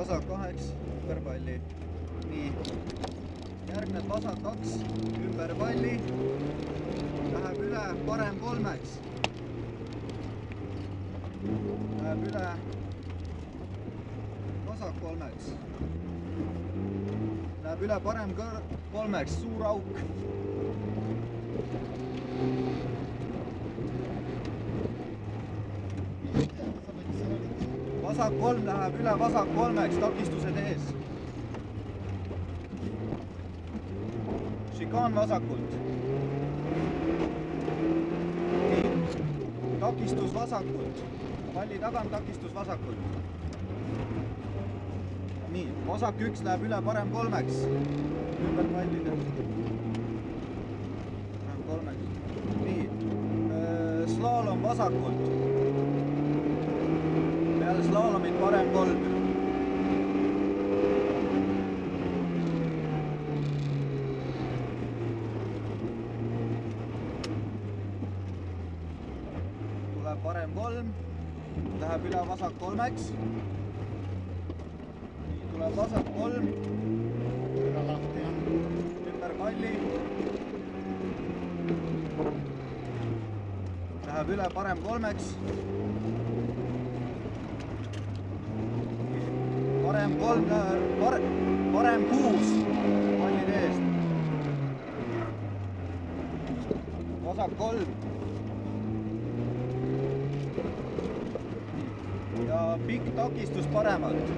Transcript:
vasak 8 ümber palli. Nii, järgneb vasak 2 ümber palli, läheb üle parem 3-ks, läheb üle vasak 3-ks, läheb üle parem 3-ks, suur auk. Vasak 3 läheb üle vasak 3-ks, takistused ees. Šikaan vasakult. Takistus vasakult. Palli tagant, takistus vasakult. Nii, vasak 1 läheb üle parem 3-ks. Ümber pallide. Parem 3-ks. Nii, slaalom vasakult. Peale slaalomit parem 3. Tuleb parem 3, läheb üle vasak 3-ks. Nii, tuleb vasak 3. Ümber palli. Läheb üle parem 3-ks. Parem 3, parem 6 pallide eest. Vasak 3. Ja pikk takistus paremalt.